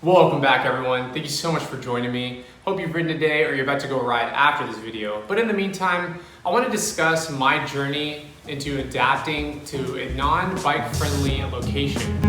Welcome back everyone. Thank you so much for joining me. Hope you've ridden today or you're about to go ride after this video. But in the meantime, I want to discuss my journey into adapting to a non-bike friendly location.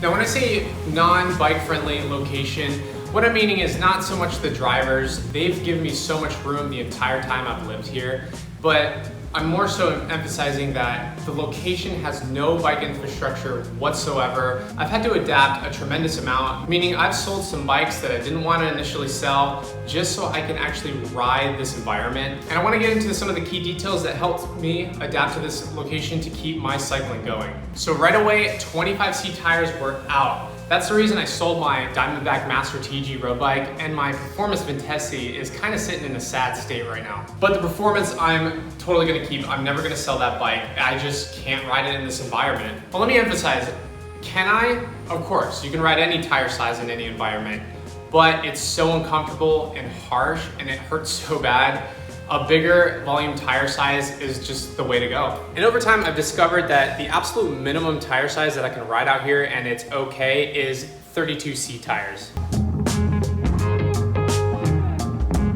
Now when I say non-bike friendly location, what I'm meaning is not so much the drivers. They've given me so much room the entire time I've lived here, but I'm more so emphasizing that the location has no bike infrastructure whatsoever. I've had to adapt a tremendous amount, meaning I've sold some bikes that I didn't want to initially sell just so I can actually ride this environment. And I want to get into some of the key details that helped me adapt to this location to keep my cycling going. So right away, 25C tires were out. That's the reason I sold my Diamondback Master TG road bike, and my Performance Vintesi is kind of sitting in a sad state right now. But the Performance I'm totally gonna keep. I'm never gonna sell that bike. I just can't ride it in this environment. Well, let me emphasize, can I? Of course, you can ride any tire size in any environment, but it's so uncomfortable and harsh and it hurts so bad. A bigger volume tire size is just the way to go. And over time, I've discovered that the absolute minimum tire size that I can ride out here and it's okay is 32C tires.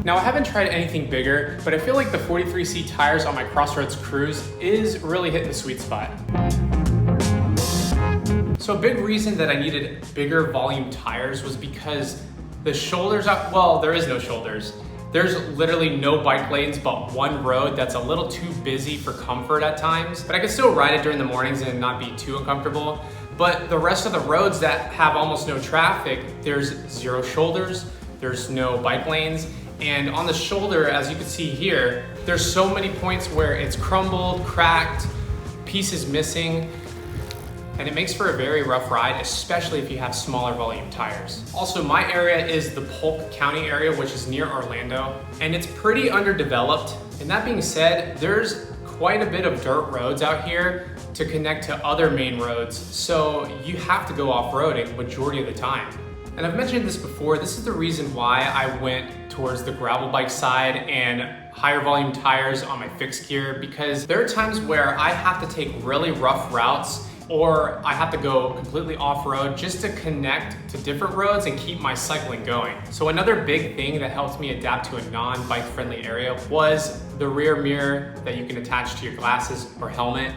Now I haven't tried anything bigger, but I feel like the 43C tires on my Crossroads Cruise is really hitting the sweet spot. So a big reason that I needed bigger volume tires was because the shoulders, well, there is no shoulders. There's literally no bike lanes but one road that's a little too busy for comfort at times, but I can still ride it during the mornings and not be too uncomfortable. But the rest of the roads that have almost no traffic, there's zero shoulders, there's no bike lanes, and on the shoulder, as you can see here, there's so many points where it's crumbled, cracked, pieces missing, and it makes for a very rough ride, especially if you have smaller volume tires. Also, my area is the Polk County area, which is near Orlando, and it's pretty underdeveloped. And that being said, there's quite a bit of dirt roads out here to connect to other main roads, so you have to go off-roading majority of the time. And I've mentioned this before, this is the reason why I went towards the gravel bike side and higher volume tires on my fixed gear, because there are times where I have to take really rough routes or I have to go completely off-road just to connect to different roads and keep my cycling going. So another big thing that helped me adapt to a non-bike friendly area was the rear mirror that you can attach to your glasses or helmet.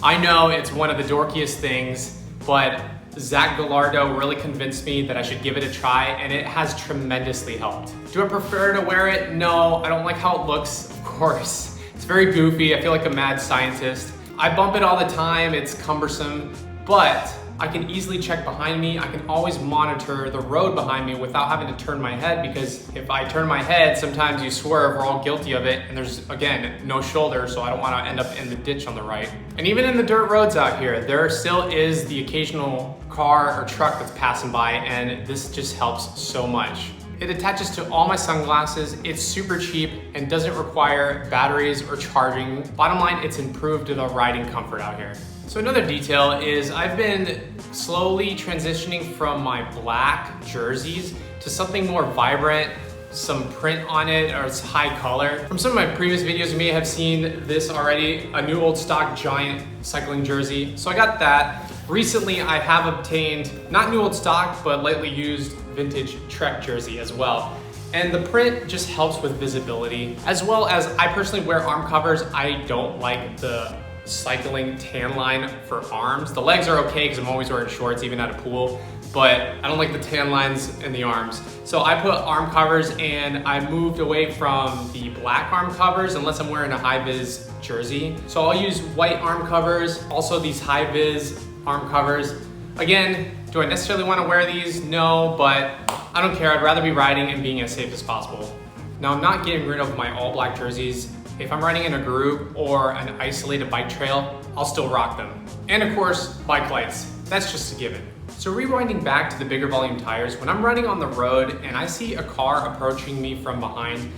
I know it's one of the dorkiest things, but Zach Gallardo really convinced me that I should give it a try, and it has tremendously helped. Do I prefer to wear it? No, I don't like how it looks, of course. It's very goofy, I feel like a mad scientist. I bump it all the time, it's cumbersome, but I can easily check behind me. I can always monitor the road behind me without having to turn my head, because if I turn my head, sometimes you swerve, we're all guilty of it, and there's, again, no shoulder, so I don't wanna end up in the ditch on the right. And even in the dirt roads out here, there still is the occasional car or truck that's passing by, and this just helps so much. It attaches to all my sunglasses, it's super cheap, and doesn't require batteries or charging. Bottom line, it's improved the riding comfort out here. So another detail is I've been slowly transitioning from my black jerseys to something more vibrant, some print on it, or it's high color. From some of my previous videos, you may have seen this already, a new old stock giant cycling jersey. So I got that. Recently, I have obtained, not new old stock, but lightly used vintage Trek jersey as well. And the print just helps with visibility, as well as I personally wear arm covers. I don't like the cycling tan line for arms. The legs are okay because I'm always wearing shorts, even at a pool, but I don't like the tan lines in the arms. So I put arm covers, and I moved away from the black arm covers unless I'm wearing a high-vis jersey. So I'll use white arm covers, also these high-vis arm covers. Again, do I necessarily want to wear these? No, but I don't care. I'd rather be riding and being as safe as possible. Now, I'm not getting rid of my all black jerseys. If I'm riding in a group or an isolated bike trail, I'll still rock them. And of course, bike lights. That's just a given. So rewinding back to the bigger volume tires, when I'm riding on the road and I see a car approaching me from behind,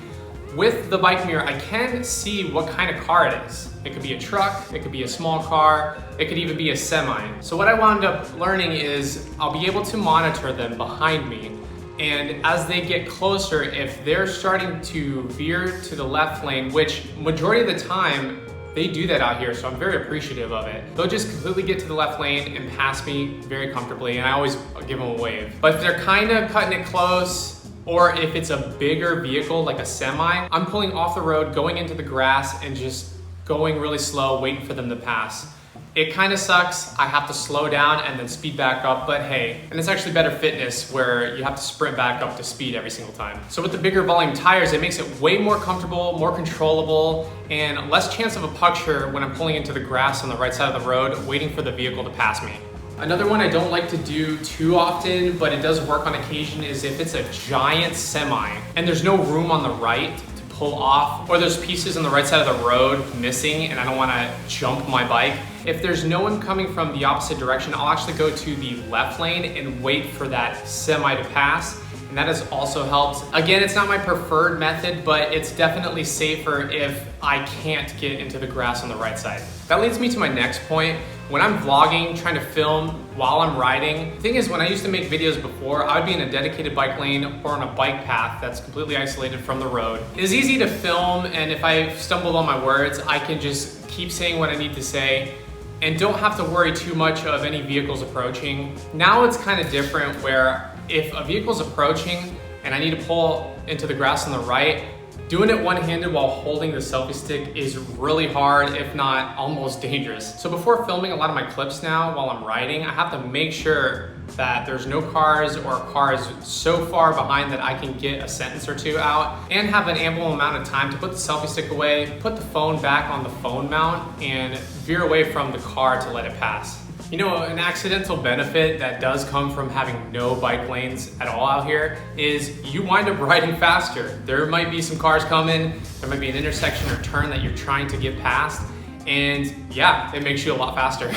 with the bike mirror, I can see what kind of car it is. It could be a truck, it could be a small car, it could even be a semi. So what I wound up learning is I'll be able to monitor them behind me, and as they get closer, if they're starting to veer to the left lane, which majority of the time They do that out here, so I'm very appreciative of it. They'll just completely get to the left lane and pass me very comfortably, and I always give them a wave. But if they're kind of cutting it close, or if it's a bigger vehicle like a semi, I'm pulling off the road, going into the grass, and just going really slow, waiting for them to pass. It kind of sucks. I have to slow down and then speed back up, but hey, and it's actually better fitness where you have to sprint back up to speed every single time. So with the bigger volume tires, it makes it way more comfortable, more controllable, and less chance of a puncture when I'm pulling into the grass on the right side of the road, waiting for the vehicle to pass me. Another one I don't like to do too often, but it does work on occasion, is if it's a giant semi and there's no room on the right to pull off, or there's pieces on the right side of the road missing and I don't want to jump my bike. If there's no one coming from the opposite direction, I'll actually go to the left lane and wait for that semi to pass. And that has also helped. Again, it's not my preferred method, but it's definitely safer if I can't get into the grass on the right side. That leads me to my next point. When I'm vlogging, trying to film while I'm riding, the thing is, when I used to make videos before, I would be in a dedicated bike lane or on a bike path that's completely isolated from the road. It's easy to film, and if I stumbled on my words, I can just keep saying what I need to say and don't have to worry too much of any vehicles approaching. Now it's kind of different, where if a vehicle's approaching and I need to pull into the grass on the right, doing it one-handed while holding the selfie stick is really hard, if not almost dangerous. So before filming a lot of my clips now while I'm riding, I have to make sure that there's no cars or cars so far behind that I can get a sentence or two out, and have an ample amount of time to put the selfie stick away, put the phone back on the phone mount, and veer away from the car to let it pass. You know, an accidental benefit that does come from having no bike lanes at all out here is you wind up riding faster. There might be some cars coming, there might be an intersection or turn that you're trying to get past, and yeah, it makes you a lot faster.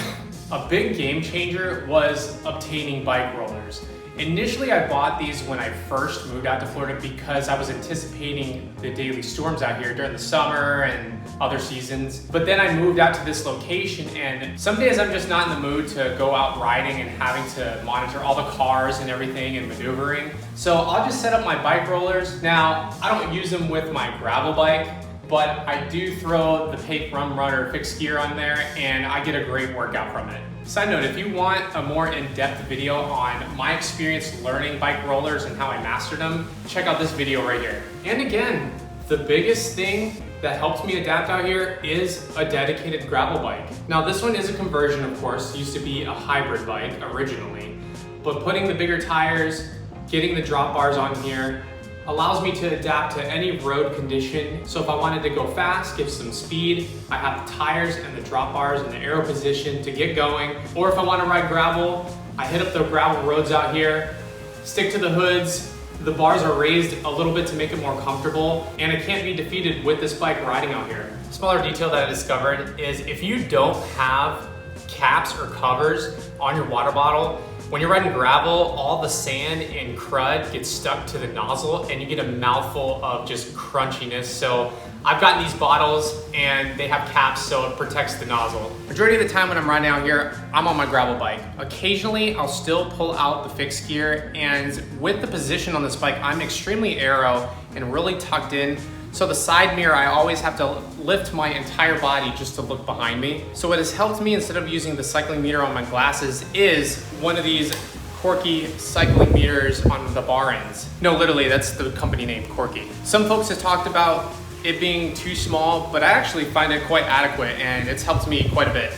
A big game changer was obtaining bike rollers. Initially, I bought these when I first moved out to Florida because I was anticipating the daily storms out here during the summer and other seasons. But then I moved out to this location, and some days I'm just not in the mood to go out riding and having to monitor all the cars and everything and maneuvering. So I'll just set up my bike rollers. Now, I don't use them with my gravel bike, but I do throw the Pace Rum Runner fixed gear on there, and I get a great workout from it. Side note, if you want a more in-depth video on my experience learning bike rollers and how I mastered them, check out this video right here. And again, the biggest thing that helps me adapt out here is a dedicated gravel bike. Now this one is a conversion, of course. It used to be a hybrid bike originally, but putting the bigger tires, getting the drop bars on here, allows me to adapt to any road condition. So if I wanted to go fast, give some speed, I have the tires and the drop bars in the aero position to get going. Or if I want to ride gravel, I hit up the gravel roads out here, stick to the hoods. The bars are raised a little bit to make it more comfortable, and it can't be defeated with this bike riding out here. A smaller detail that I discovered is if you don't have caps or covers on your water bottle, when you're riding gravel, all the sand and crud gets stuck to the nozzle and you get a mouthful of just crunchiness. So I've gotten these bottles and they have caps so it protects the nozzle. Majority of the time when I'm riding out here, I'm on my gravel bike. Occasionally, I'll still pull out the fixed gear, and with the position on this bike, I'm extremely aero and really tucked in. So the side mirror, I always have to lift my entire body just to look behind me. So what has helped me, instead of using the cycling meter on my glasses, is one of these Corky cycling meters on the bar ends. No, literally, that's the company name, Corky. Some folks have talked about it being too small, but I actually find it quite adequate, and it's helped me quite a bit.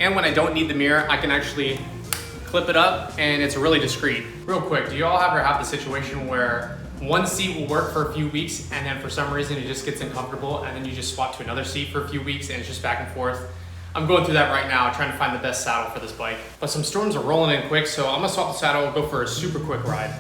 And when I don't need the mirror, I can actually clip it up, and it's really discreet. Real quick, do you all ever have the situation where one seat will work for a few weeks, and then for some reason it just gets uncomfortable, and then you just swap to another seat for a few weeks, and it's just back and forth? I'm going through that right now, trying to find the best saddle for this bike. But some storms are rolling in quick, so I'm gonna swap the saddle and go for a super quick ride.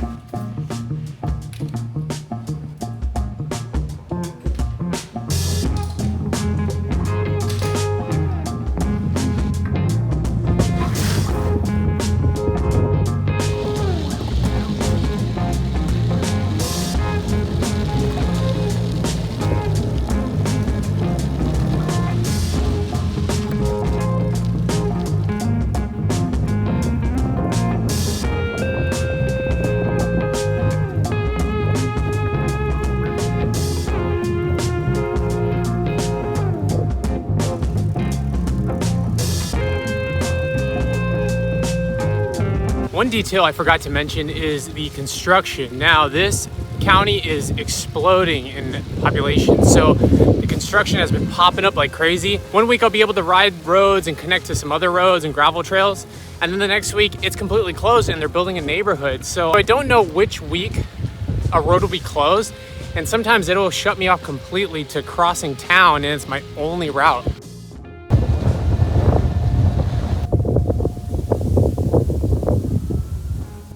One detail I forgot to mention is the construction. Now, this county is exploding in population, so the construction has been popping up like crazy. One week I'll be able to ride roads and connect to some other roads and gravel trails, and then the next week it's completely closed and they're building a neighborhood. So I don't know which week a road will be closed, and sometimes it'll shut me off completely to crossing town, and it's my only route.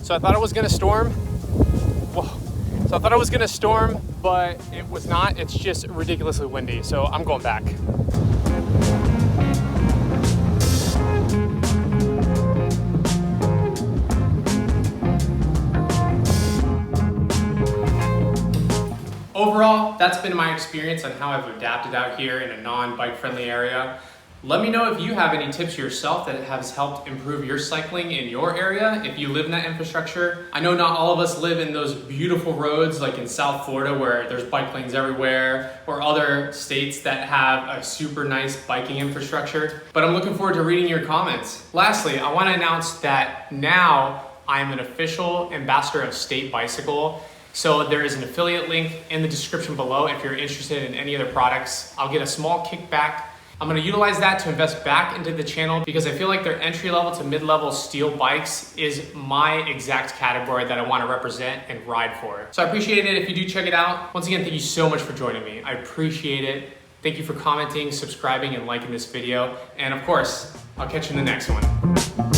So I thought it was gonna storm. Whoa. So I thought it was gonna storm, but it was not. It's just ridiculously windy, so I'm going back. Overall, that's been my experience on how I've adapted out here in a non-bike friendly area. Let me know if you have any tips yourself that has helped improve your cycling in your area, if you live in that infrastructure. I know not all of us live in those beautiful roads like in South Florida where there's bike lanes everywhere, or other states that have a super nice biking infrastructure, but I'm looking forward to reading your comments. Lastly, I want to announce that now I'm an official ambassador of State Bicycle. So there is an affiliate link in the description below if you're interested in any other products. I'll get a small kickback. I'm gonna utilize that to invest back into the channel because I feel like their entry-level to mid-level steel bikes is my exact category that I wanna represent and ride for. So I appreciate it if you do check it out. Once again, thank you so much for joining me. I appreciate it. Thank you for commenting, subscribing, and liking this video. And of course, I'll catch you in the next one.